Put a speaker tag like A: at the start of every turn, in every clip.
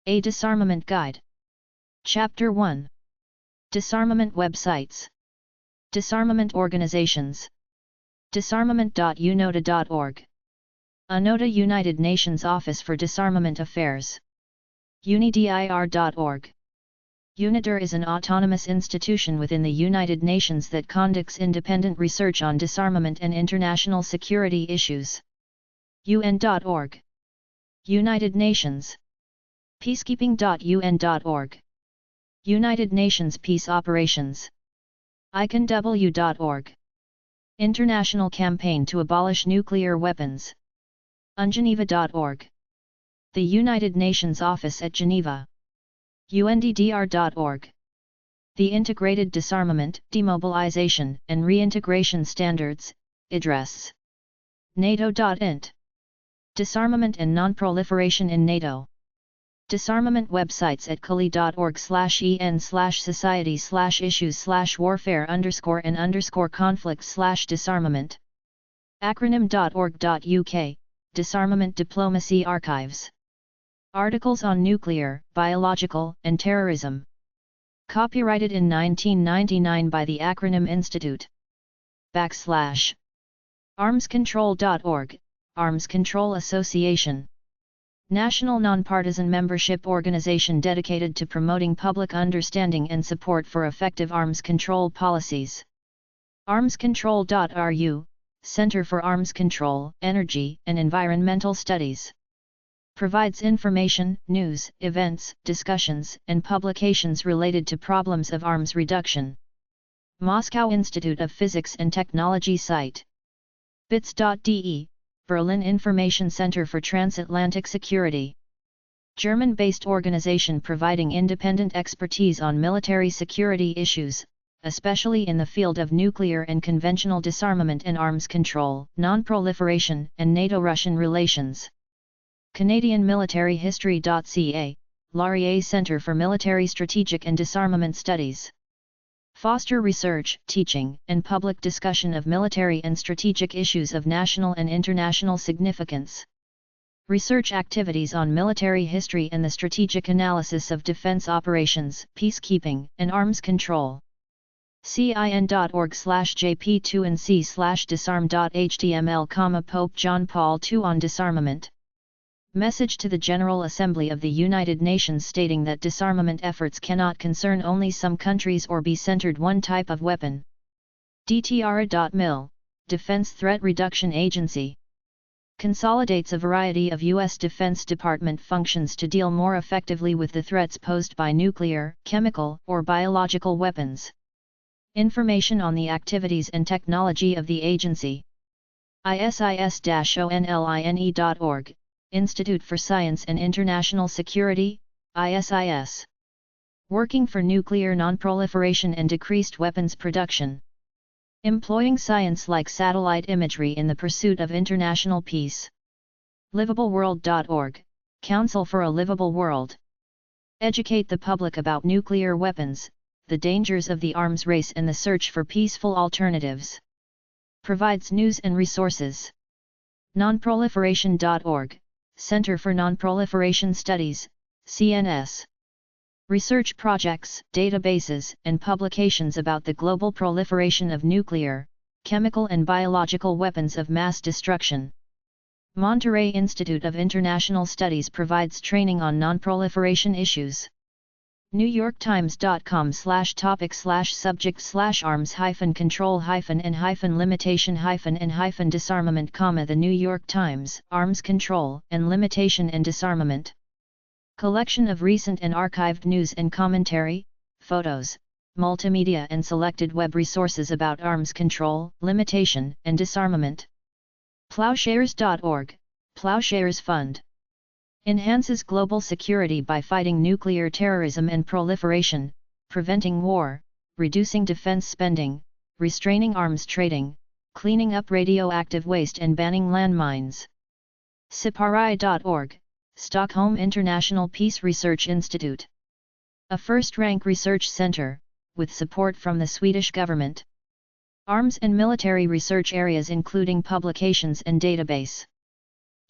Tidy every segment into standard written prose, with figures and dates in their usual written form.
A: A Disarmament Guide. Chapter 1. Disarmament Websites. Disarmament Organizations. Disarmament.unota.org. UNOTA, United Nations Office for Disarmament Affairs. unidir.org. UNIDIR is an autonomous institution within the United Nations that conducts independent research on disarmament and international security issues. UN.org. United Nations. Peacekeeping.un.org. United Nations Peace Operations. iconw.org. International Campaign to Abolish Nuclear Weapons. ungeneva.org. The United Nations Office at Geneva. unddr.org. The Integrated Disarmament, Demobilization, and Reintegration Standards, IDRES. NATO.int. Disarmament and Non-Proliferation in NATO. Disarmament websites at cali.org/en/society/warfare_and_conflict/disarmament. acronym.org.uk, Disarmament Diplomacy Archives. Articles on Nuclear, Biological, and Terrorism. Copyrighted in 1999 by the Acronym Institute. /armscontrol.org, Arms Control Association. National nonpartisan membership organization dedicated to promoting public understanding and support for effective arms control policies. armscontrol.ru, Center for Arms Control, Energy, and Environmental Studies. Provides information, news, events, discussions, and publications related to problems of arms reduction. Moscow Institute of Physics and Technology site. bits.de, Berlin Information Center for Transatlantic Security. German-based organization providing independent expertise on military security issues, especially in the field of nuclear and conventional disarmament and arms control, non-proliferation, and NATO-Russian relations. Canadian Military History.ca, Laurier Center for Military Strategic and Disarmament Studies. Foster research, teaching, and public discussion of military and strategic issues of national and international significance. Research activities on military history and the strategic analysis of defense operations, peacekeeping, and arms control. cin.org/jp2nc/disarm.html, Pope John Paul II on disarmament. Message to the General Assembly of the United Nations stating that disarmament efforts cannot concern only some countries or be centered one type of weapon. DTRA.mil, Defense Threat Reduction Agency. Consolidates a variety of U.S. Defense Department functions to deal more effectively with the threats posed by nuclear, chemical, or biological weapons. Information on the activities and technology of the agency. ISIS-ONLINE.org, Institute for Science and International Security, ISIS. Working for nuclear non-proliferation and decreased weapons production. Employing science like satellite imagery in the pursuit of international peace. LivableWorld.org, Council for a Livable World. Educate the public about nuclear weapons, the dangers of the arms race and the search for peaceful alternatives. Provides news and resources. Nonproliferation.org, Center for Non-Proliferation Studies, CNS. Research projects, databases, and publications about the global proliferation of nuclear, chemical and biological weapons of mass destruction. Monterey Institute of International Studies provides training on non-proliferation issues. NewYork Times.com/topics/arms-control-and-limitation-and-disarmament, The New York Times, Arms Control and Limitation and Disarmament. Collection of recent and archived news and commentary, photos, multimedia and selected web resources about arms control, limitation, and disarmament. Plowshares.org, Plowshares Fund. Enhances global security by fighting nuclear terrorism and proliferation, preventing war, reducing defense spending, restraining arms trading, cleaning up radioactive waste and banning landmines. Sipari.org, Stockholm International Peace Research Institute. A first-rank research center, with support from the Swedish government. Arms and military research areas including publications and database.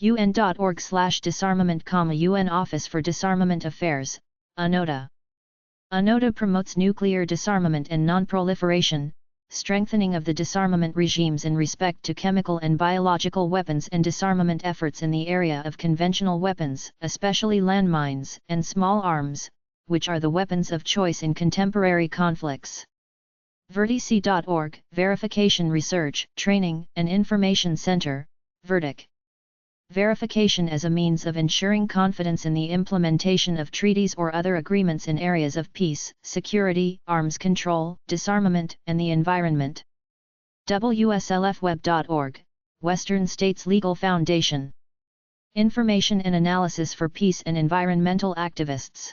A: UN.org/disarmament, UN Office for Disarmament Affairs, UNODA. UNODA promotes nuclear disarmament and non-proliferation, strengthening of the disarmament regimes in respect to chemical and biological weapons, and disarmament efforts in the area of conventional weapons, especially landmines and small arms, which are the weapons of choice in contemporary conflicts. Vertice.org, Verification Research, Training, and Information Center, VERTIC. Verification as a means of ensuring confidence in the implementation of treaties or other agreements in areas of peace, security, arms control, disarmament, and the environment. WSLFweb.org, Western States Legal Foundation. Information and analysis for peace and environmental activists.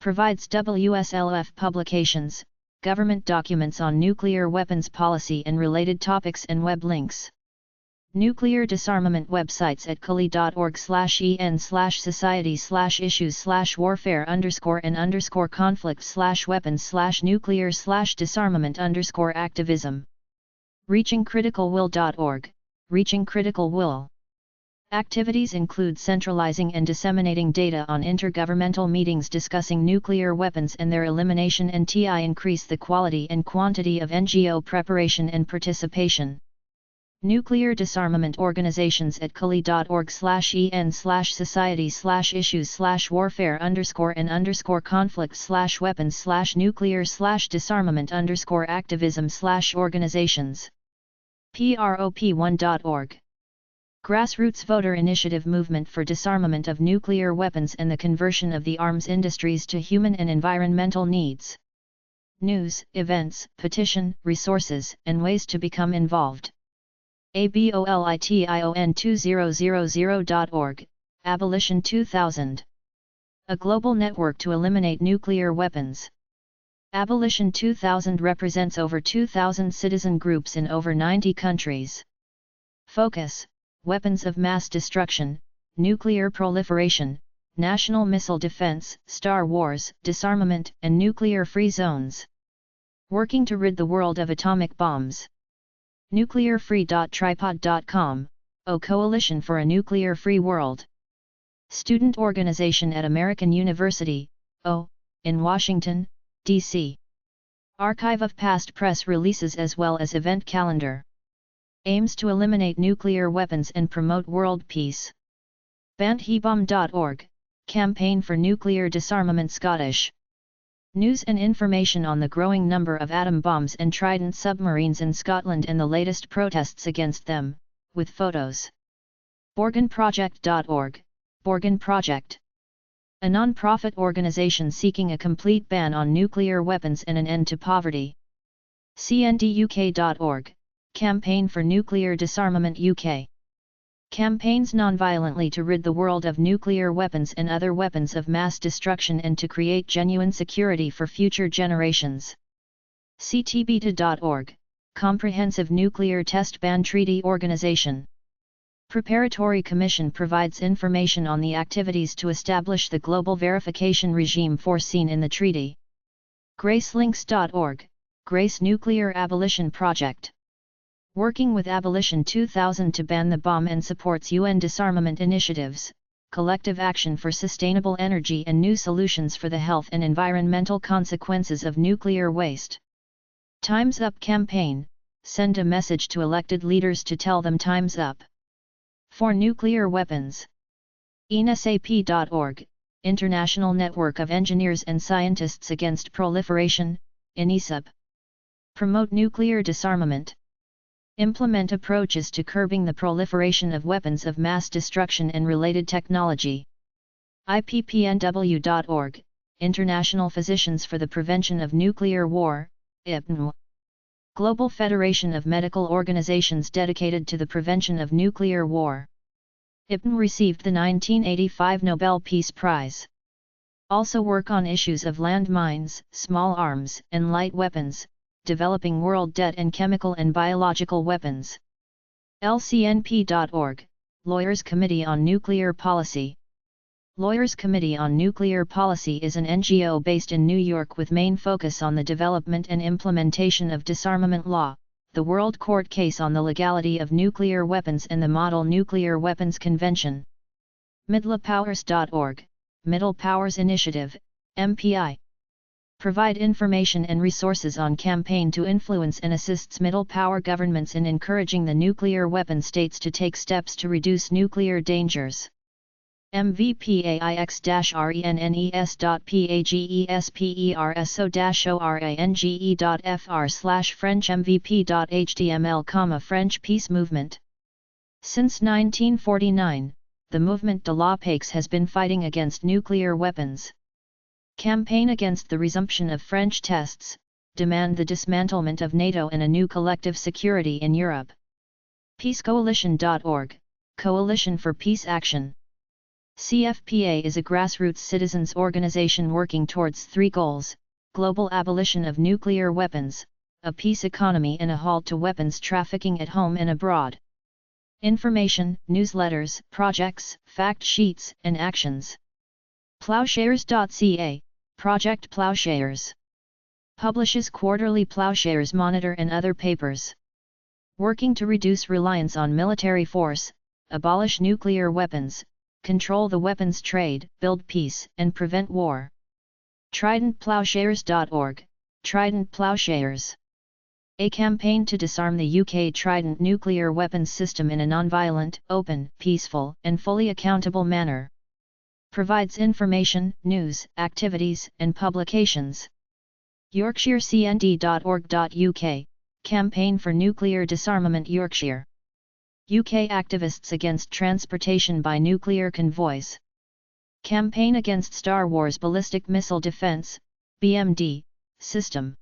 A: Provides WSLF publications, government documents on nuclear weapons policy and related topics, and web links. Nuclear disarmament websites at cali.org/en/society/warfare_and_conflict/weapons/nuclear/disarmament_activism. ReachingCriticalWill.org, Reaching Critical Will. Activities include centralizing and disseminating data on intergovernmental meetings discussing nuclear weapons and their elimination, and increase the quality and quantity of NGO preparation and participation. Nuclear disarmament organizations at cali.org/en/society/issues/warfare_and_conflict/weapons/nuclear/disarmament_activism/organizations. PROP1.org. Grassroots voter initiative movement for disarmament of nuclear weapons and the conversion of the arms industries to human and environmental needs. News, events, petition, resources, and ways to become involved. ABOLITION2000.org, Abolition 2000. A global network to eliminate nuclear weapons. Abolition 2000 represents over 2,000 citizen groups in over 90 countries. Focus: weapons of mass destruction, nuclear proliferation, national missile defense, Star Wars, disarmament, and nuclear-free zones. Working to rid the world of atomic bombs. Nuclearfree.tripod.com, a coalition for a nuclear-free world. Student organization at American University, in Washington, D.C. Archive of past press releases as well as event calendar. Aims to eliminate nuclear weapons and promote world peace. Banthebomb.org, Campaign for Nuclear Disarmament. Scottish. News and information on the growing number of atom bombs and Trident submarines in Scotland and the latest protests against them, with photos. Borgenproject.org, Borgen Project. A non-profit organization seeking a complete ban on nuclear weapons and an end to poverty. CNDUK.org, Campaign for Nuclear Disarmament UK. Campaigns non-violently to rid the world of nuclear weapons and other weapons of mass destruction and to create genuine security for future generations. CTBTA.org, Comprehensive Nuclear Test Ban Treaty Organization. Preparatory Commission provides information on the activities to establish the global verification regime foreseen in the treaty. Gracelinks.org, Grace Nuclear Abolition Project. Working with Abolition 2000 to ban the bomb and supports UN disarmament initiatives, collective action for sustainable energy and new solutions for the health and environmental consequences of nuclear waste. Time's Up campaign, send a message to elected leaders to tell them time's up. For nuclear weapons. INSAP.org, International Network of Engineers and Scientists Against Proliferation, INESAP. Promote nuclear disarmament. Implement approaches to curbing the proliferation of weapons of mass destruction and related technology. IPPNW.org, International Physicians for the Prevention of Nuclear War, IPNW. Global Federation of Medical Organizations dedicated to the prevention of nuclear war. IPNW received the 1985 Nobel Peace Prize. Also work on issues of landmines, small arms, and light weapons, developing world debt and chemical and biological weapons. LCNP.org, Lawyers Committee on Nuclear Policy. Lawyers Committee on Nuclear Policy is an NGO based in New York with main focus on the development and implementation of disarmament law, the World Court Case on the Legality of Nuclear Weapons and the Model Nuclear Weapons Convention. Middelpowers.org, Middle Powers Initiative, MPI. Provide information and resources on campaign to influence and assists middle power governments in encouraging the nuclear weapon states to take steps to reduce nuclear dangers. mvpaix-renespersO-orange.fr/French mvp.html, French Peace Movement. Since 1949, the Mouvement de la Paix has been fighting against nuclear weapons. Campaign against the resumption of French tests, demand the dismantlement of NATO and a new collective security in Europe. PeaceCoalition.org, Coalition for Peace Action. CFPA is a grassroots citizens organization working towards 3 goals: global abolition of nuclear weapons, a peace economy and a halt to weapons trafficking at home and abroad. Information, newsletters, projects, fact sheets, and actions. Plowshares.ca, Project Plowshares. Publishes quarterly Plowshares Monitor and other papers. Working to reduce reliance on military force, abolish nuclear weapons, control the weapons trade, build peace, and prevent war. TridentPlowshares.org, Trident Plowshares. A campaign to disarm the UK Trident nuclear weapons system in a non-violent, open, peaceful, and fully accountable manner. Provides information, news, activities, and publications. YorkshireCND.org.uk, Campaign for Nuclear Disarmament Yorkshire. UK activists against transportation by nuclear convoys. Campaign against Star Wars ballistic missile defense, BMD, system.